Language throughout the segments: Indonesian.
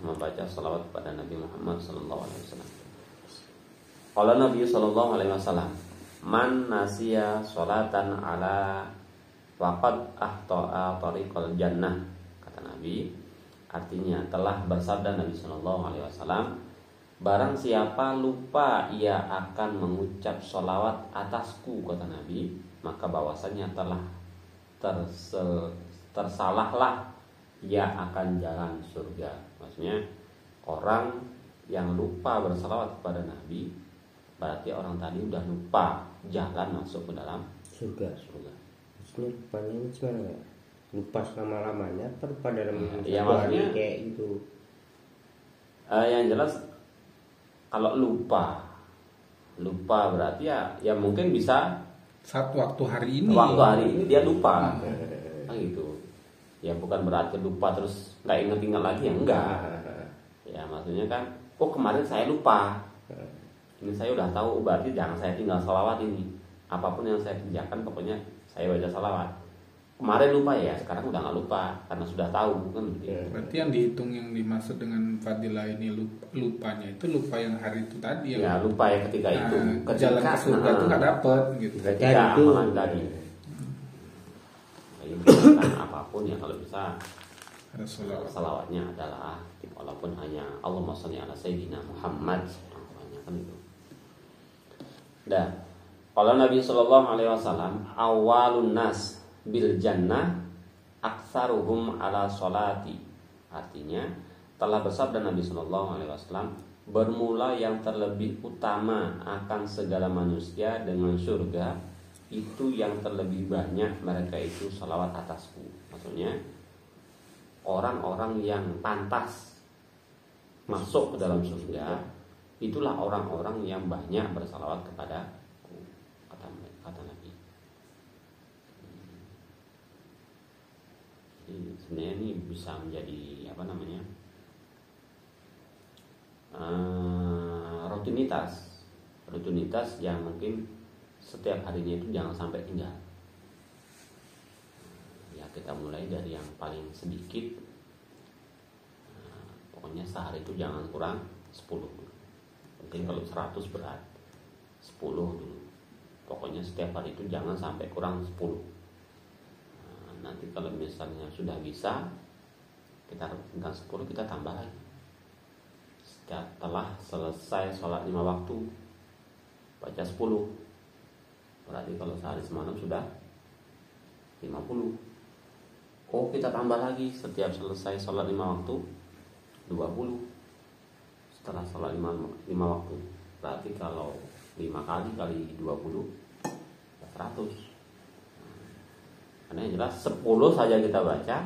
membaca salawat kepada Nabi Muhammad sallallahu alaihi wasallam. Qala Nabi sallallahu alaihi wasallam, "Man nasiya salatan ala faqad ahta'a tariqal jannah." Kata Nabi, artinya telah bersabda Nabi sallallahu alaihi wasallam, barang siapa lupa ia akan mengucap salawat atasku, kata Nabi, maka bahwasanya telah tersalahlah ia akan jalan surga. Maksudnya orang yang lupa bersalawat kepada Nabi, berarti orang tadi udah lupa jalan masuk ke dalam surga. Maksudnya lupanya ini gimana ya? Lupa selama-lamanya atau lupa dalam ya, satu hari maksudnya, kayak gitu? Yang jelas kalau lupa berarti ya mungkin bisa waktu hari ini dia lupa. Nah, gitu. Ya bukan berarti lupa terus nggak ingat lagi, ya enggak. Ya maksudnya kan, kemarin saya lupa. Ini saya udah tahu, berarti jangan saya tinggal salawat ini. Apapun yang saya kerjakan pokoknya saya baca salawat. Kemarin lupa ya, sekarang udah nggak lupa karena sudah tahu kan. Berarti yang dihitung, yang dimaksud dengan fadilah ini lupanya itu lupa yang hari itu tadi ya. Lupa ya ketika itu. Jalan ke surga itu nggak dapet gitu. Ketika amalan tadi. Jadi apapun ya kalau bisa salawatnya adalah walaupun hanya Allahumma sholli ala sayyidina Muhammad kan itu. Dan kalau Nabi sallallahu alaihi wasallam, awalun nas bil jannah aktsaruhum ala sholati. Artinya telah bersabda Nabi sallallahu alaihi wasallam, bermula yang terlebih utama akan segala manusia dengan surga itu yang terlebih banyak mereka itu salawat atasku. Maksudnya orang-orang yang pantas masuk ke dalam surga itulah orang-orang yang banyak bersalawat kepada kata Nabi. Jadi sebenarnya ini bisa menjadi rutinitas yang mungkin setiap harinya itu jangan sampai tinggal. Ya kita mulai dari yang paling sedikit. Pokoknya sehari itu jangan kurang 10. Mungkin kalau 100 berat 10 dulu. Pokoknya setiap hari itu jangan sampai kurang 10. Nanti kalau misalnya sudah bisa, kita tinggal 10, kita tambah lagi. Setelah selesai sholat 5 waktu, baca 10. Berarti kalau sehari semalam sudah 50. Kita tambah lagi setiap selesai sholat 5 waktu 20. Setelah sholat 5 waktu, berarti kalau 5 kali 20 100. Karena yang jelas 10 saja kita baca.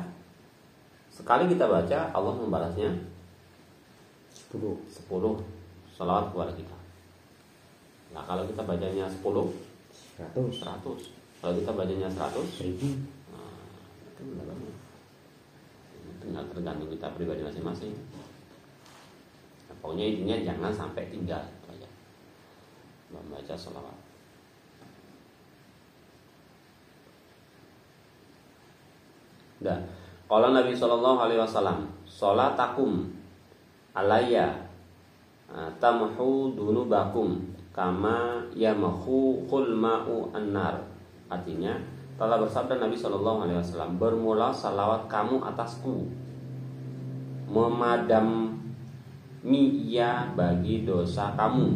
Sekali kita baca, Allah membalasnya 10 sholawat kepada kita. Nah kalau kita bacanya 10 100. Kalau kita bacanya 100 1000. Nah, itu benar banget. Tinggal tergantung kita pribadi masing-masing. Nah, pokoknya intinya jangan sampai tinggal saja membaca sholawat. Dan kalau Nabi Shallallahu Alaihi Wasallam, sholatakum alayya tamhu dunubakum kama yamhu khulma'u annar. Artinya telah bersabda Nabi Shallallahu Alaihi Wasallam, bermula salawat kamu atasku memadami ia bagi dosa kamu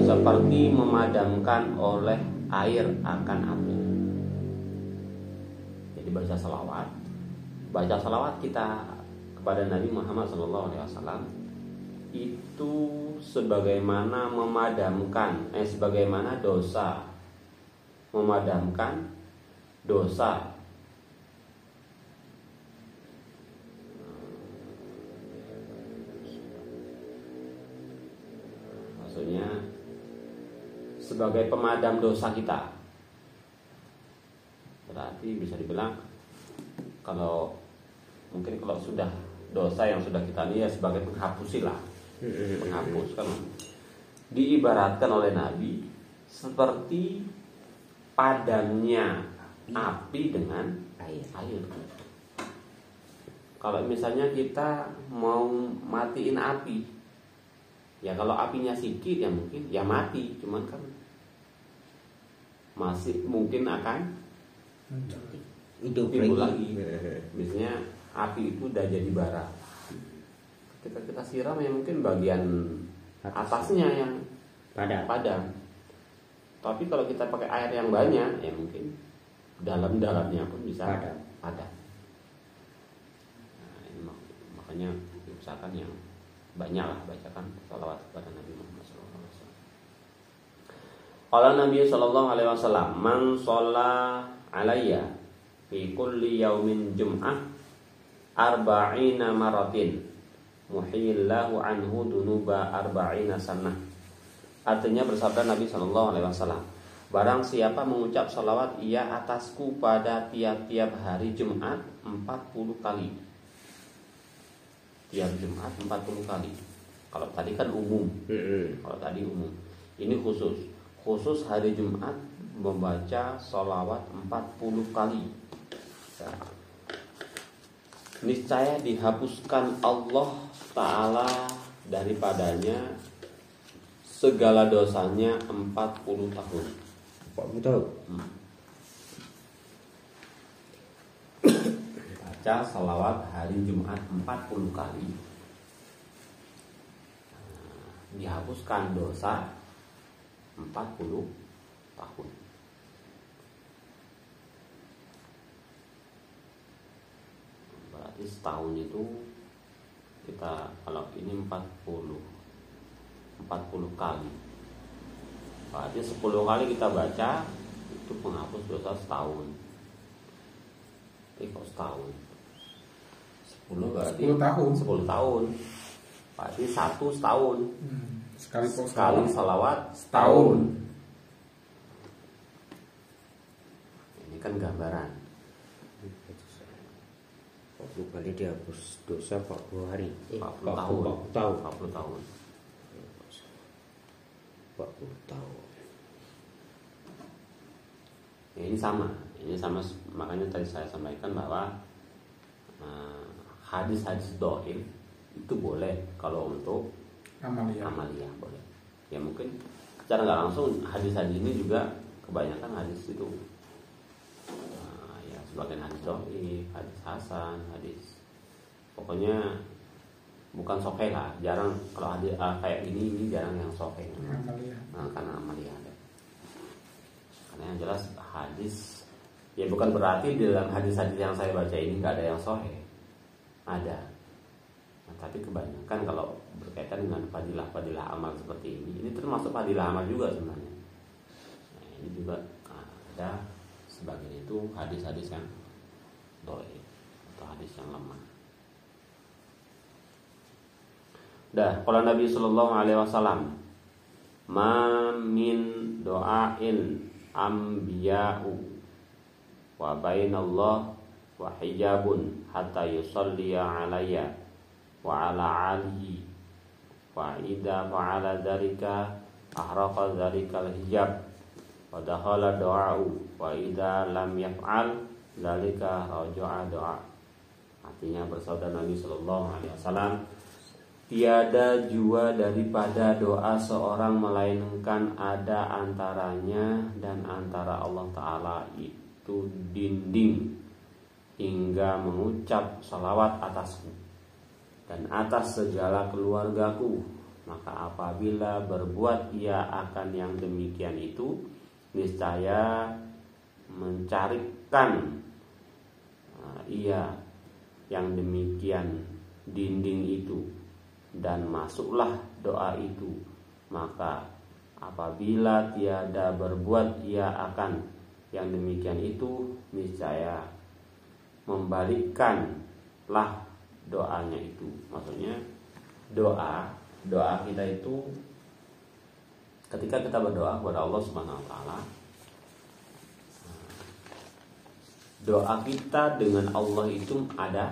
seperti memadamkan oleh air akan api. Jadi baca salawat kita kepada Nabi Muhammad SAW itu sebagaimana sebagaimana dosa memadamkan dosa. Maksudnya sebagai pemadam dosa kita. Berarti bisa dibilang kalau sudah dosa yang sudah kita lihat sebagai penghapusilah, penghapus kan. Diibaratkan oleh Nabi seperti padamnya api dengan air. kalau misalnya kita mau matiin api, ya kalau apinya sedikit ya mungkin ya mati, cuman kan masih mungkin akan timbul lagi. Misalnya api itu udah jadi bara, ketika kita siram ya mungkin bagian atasnya yang padam. Tapi kalau kita pakai air yang banyak ya mungkin dalam-dalamnya pun bisa padam. Nah, ini makanya usahakan yang banyak lah bacakan salawat kepada Nabi Muhammad SAW. Qala Nabi sallallahu alaihi wasallam, "Man shalla alayya fi kulli yaumin jum'ah arba'ina maratin muhillahu anhu dunuba arba'ina sanah." Artinya bersabda Nabi sallallahu alaihi wasallam, barang siapa mengucap salawat ia atasku pada tiap-tiap hari Jumat 40 kali. Tiap Jumat 40 kali. Kalau tadi kan umum. Kalau tadi umum. Ini khusus hari Jumat membaca sholawat 40 kali. Niscaya dihapuskan Allah Ta'ala daripadanya segala dosanya 40 tahun. 40 tahun. Baca sholawat hari Jumat 40 kali, dihapuskan dosa 40 tahun. Berarti setahun itu kita kalau ini 40 kali, berarti 10 kali kita baca itu menghapus dosa setahun. Kok setahun? 10 berarti 10 tahun. Berarti 1 setahun. Sekali salawat setahun. Ini kan gambaran. 40 kali dihapus dosa 40 hari. 40 tahun. 40 tahun. 40 tahun. Ya, ini sama makanya tadi saya sampaikan bahwa hadis-hadis dhaif itu boleh kalau untuk amaliyah boleh. Ya mungkin secara nggak langsung hadis-hadis ini juga kebanyakan hadis itu ya sebagian hadis dhaif, hadis hasan, hadis pokoknya bukan sahih lah, jarang kalau hadis kayak ini jarang yang sahih. Karena amaliyah. Karena yang jelas hadis ya bukan berarti di dalam hadis-hadis yang saya baca ini nggak ada yang sahih, ada. Nah, tapi kebanyakan kalau berkaitan dengan fadilah amal seperti ini termasuk fadilah amal juga sebenarnya. Nah, ini juga ada sebagian itu hadis-hadis yang dhaif atau hadis yang lemah. Qala Nabi sallallahu alaihi wasallam, "Ma min doain ambiya'u wa bainallah wa hijabun hatta yusalliya alayya wa ala alihi wa idza fa'ala dzalika ahraqa dzalikal hijab wa dakhala du'a'u wa idza lam yaf'al dzalika raja'a du'a." Artinya bersabda Nabi sallallahu alaihi wasallam, tiada jua daripada doa seorang melainkan ada antaranya dan antara Allah Ta'ala itu dinding hingga mengucap salawat atasku dan atas segala keluargaku. Maka apabila berbuat ia akan yang demikian itu, niscaya mencarikan ia yang demikian dinding itu dan masuklah doa itu. Maka apabila tiada berbuat ia akan yang demikian itu, niscaya membalikkanlah doanya itu. Maksudnya doa kita itu ketika kita berdoa kepada Allah Subhanahu wa taala, doa kita dengan Allah itu ada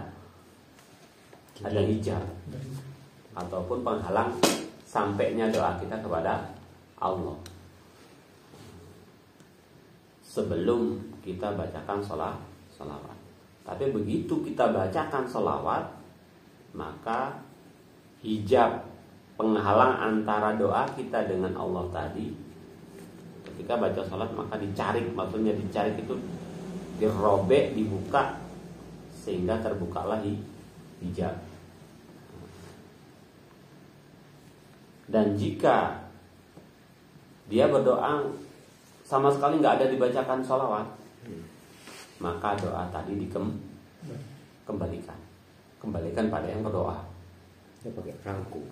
hijab ataupun penghalang sampainya doa kita kepada Allah sebelum kita bacakan salawat. Tapi begitu kita bacakan sholawat, maka hijab penghalang antara doa kita dengan Allah tadi, ketika baca sholat maka dicarik, maksudnya dicarik itu dirobek, dibuka, sehingga terbukalah hijab. Dan jika dia berdoa sama sekali nggak ada dibacakan sholawat, maka doa tadi kembalikan pada yang berdoa. Ya pakai perangko.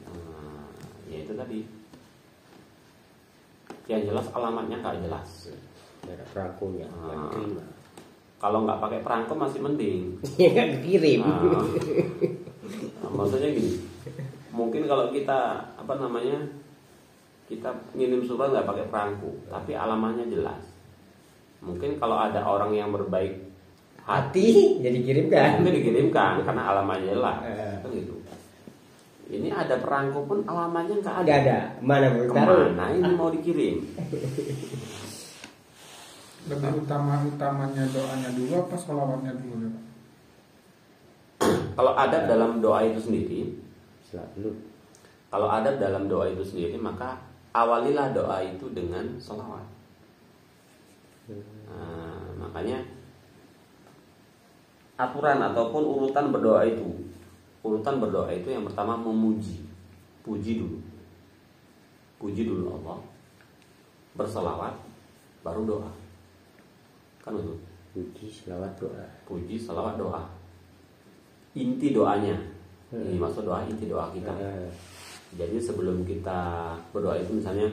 Ya itu tadi. Yang jelas alamatnya nggak jelas. Ada perangkonya. Kalau nggak pakai perangko masih mending. Ya kan dikirim. Maksudnya gini. Mungkin kalau kita kita ngirim surat nggak pakai perangko, tapi alamatnya jelas. Mungkin kalau ada orang yang berbaik hati, jadi dikirimkan. mungkin dikirimkan karena alamatnya jelas. Kan gitu. Ini ada perangko pun alamatnya nggak ada. Nggak ada. Mana mau taruh? Kemana ini mau dikirim? Lebih utamanya doanya dulu apa sholawatnya dulu ya Pak? Kalau adab dalam doa itu sendiri, Selalu. kalau adab dalam doa itu sendiri, maka awalilah doa itu dengan sholawat. Makanya aturan ataupun urutan berdoa itu yang pertama memuji, puji dulu Allah, berselawat, baru doa. Kan itu. Puji, selawat, doa. Puji, selawat, doa. Inti doanya. Ini maksud doa, inti doa kita. Jadi sebelum kita berdoa itu misalnya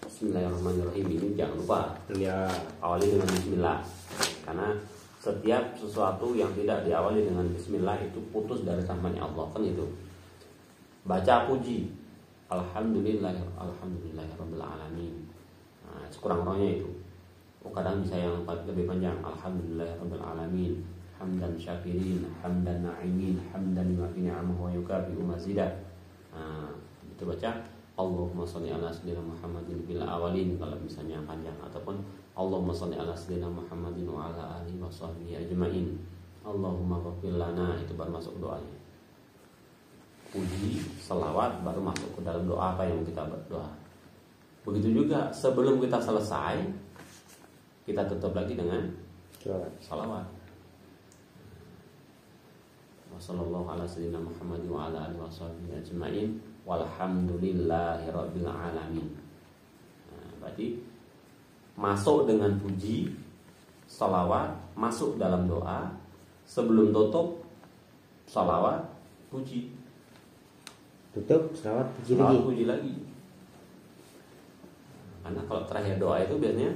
Bismillahirrahmanirrahim, ini jangan lupa Ya. awali dengan Bismillah. Karena setiap sesuatu yang tidak diawali dengan Bismillah itu putus dari rahmatnya Allah, kan itu. Baca puji, Alhamdulillahirabbil alamin. Nah, sekurang-kurangnya itu. Kadang bisa yang lebih panjang, Alhamdulillahirabbil alamin, hamdan syakirin, hamdan na'imin, hamdan lima ni'amahu wa yukafi'u mazidah. Nah, itu baca Allahumma sholli ala sayyidina Muhammadin bil awalin kalau misalnya panjang, ataupun Allahumma sholli ala sayyidina Muhammadin wa ala alihi wa sahbihi ajma'in. Allahumma ghfir lana, itu baru masuk doanya. Puji, selawat baru masuk ke dalam doa apa yang kita berdoa. Begitu juga sebelum kita selesai, kita tutup lagi dengan salawat. Wassallallahu ala sayyidina Muhammadin wa ala alihi washabihi ajma'in walhamdulillahirabbil alamin. Nah, berarti masuk dengan puji, salawat, masuk dalam doa, sebelum tutup salawat, puji. Tutup, salawat, puji Salawat, lagi. puji lagi. Karena kalau terakhir doa itu biasanya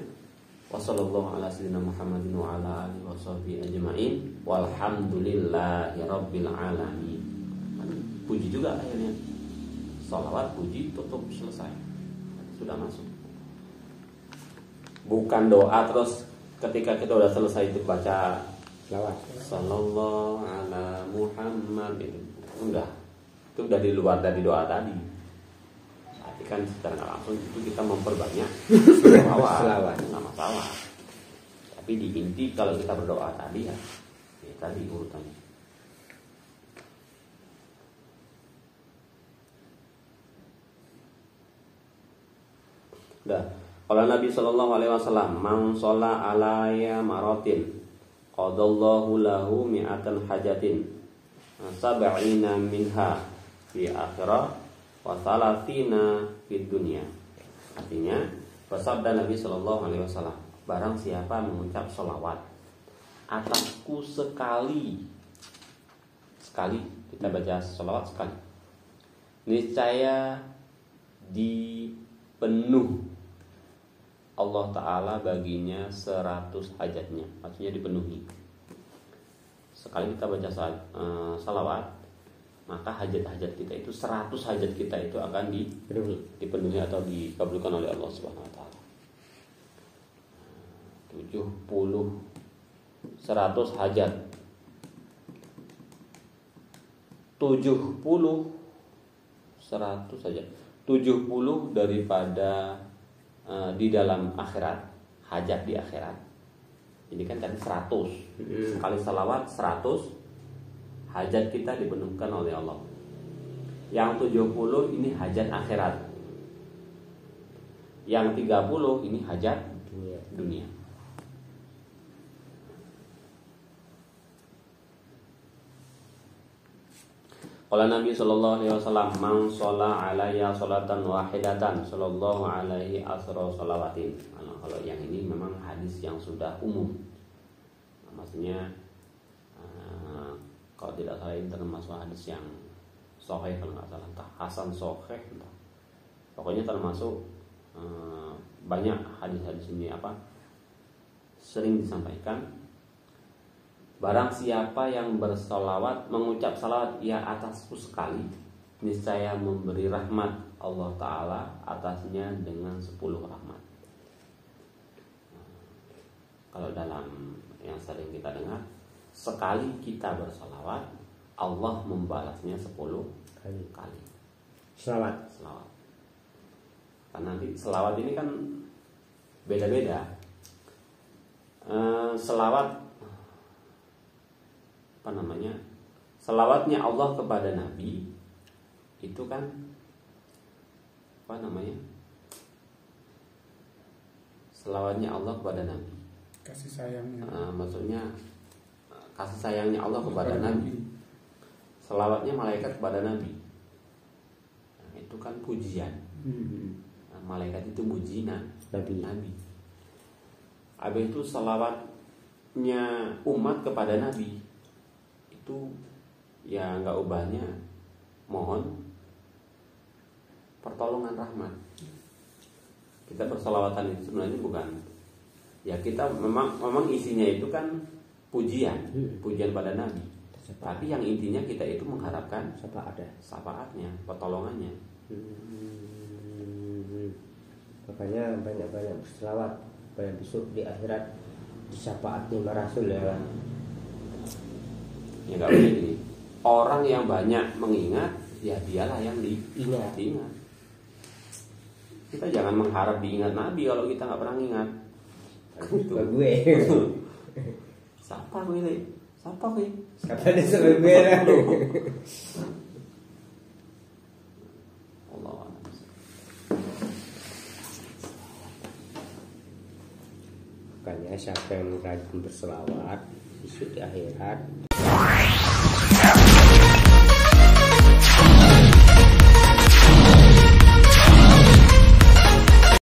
Wassallallahu ala sayyidina Muhammadin wa ala alihi washabihi ajma'in walhamdulillahirabbil alamin. Puji juga akhirnya. Salawat, puji, tutup, selesai. Sudah masuk. Bukan doa terus ketika kita udah selesai itu baca Salawat. Sallallahu ala Muhammad, itu enggak. Itu udah di luar dari doa tadi. Tapi kan secara nggak langsung itu kita memperbanyak selawat, nggak masalah. Tapi di inti kalau kita berdoa tadi ya tadi urutannya. Dah. Kalau Nabi Shallallahu Alaihi Wasallam, "Man sholla alaya marotin, qadallahu lahu mi'atan hajatin, sab'ina minha fi akhirah, wa salatina fid dunya." Artinya, bersabda Nabi Shallallahu Alaihi Wasallam, barang siapa mengucap sholawat atasku sekali, kita baca sholawat sekali, niscaya dipenuh Allah Ta'ala baginya 100 hajatnya. Maksudnya dipenuhi. Sekali kita baca salawat, maka hajat-hajat kita itu 100 hajat kita itu akan dipenuhi atau dikabulkan oleh Allah Subhanahu Wa Ta'ala. 100 hajat, 100 hajat, 70 daripada di dalam akhirat, hajat di akhirat, Ini kan tadi 100. Sekali salawat 100, hajat kita dipenuhkan oleh Allah. Yang 70 ini hajat akhirat. Yang 30 ini hajat dunia. Qala Nabi sallallahu alaihi wasallam, "Man shalla alayya sholatan wahidatan sallallahu alaihi asra shalawatin." Kalau yang ini memang hadis yang sudah umum. Maksudnya kalau tidak salah ini termasuk hadis yang sahih, kalau nggak salah, entah hasan sahih, entah. Pokoknya termasuk banyak hadis-hadis ini sering disampaikan. Barang siapa yang bersolawat, mengucap salawat ia atasku sekali, niscaya memberi rahmat Allah Ta'ala atasnya dengan 10 rahmat. Kalau dalam yang sering kita dengar, sekali kita bersolawat, Allah membalasnya 10 kali. Selawat. Karena nanti selawat ini kan beda-beda. Selawat selawatnya Allah kepada Nabi itu kan selawatnya Allah kepada Nabi, kasih sayangnya, maksudnya kasih sayangnya Allah kepada Nabi. Selawatnya malaikat kepada Nabi, itu kan pujian. Malaikat itu muji Nabi. Habis itu selawatnya umat kepada Nabi itu ya nggak ubahnya mohon pertolongan rahmat. Kita bersolawatan itu sebenarnya bukan, ya kita memang isinya itu kan pujian pada Nabi. Tapi yang intinya kita itu mengharapkan syafaatnya, pertolongannya. Makanya banyak-banyak berselawat supaya besok di akhirat disyafaati Rasul ya. Ya nggak boleh gini. Orang yang banyak mengingat, ya dialah yang diingat. Kita jangan mengharap diingat Nabi kalau kita nggak pernah ingat. Gue. Siapa gue? Siapa disebut gue? Allah. Makanya siapa yang rajin berselawat besok di akhirat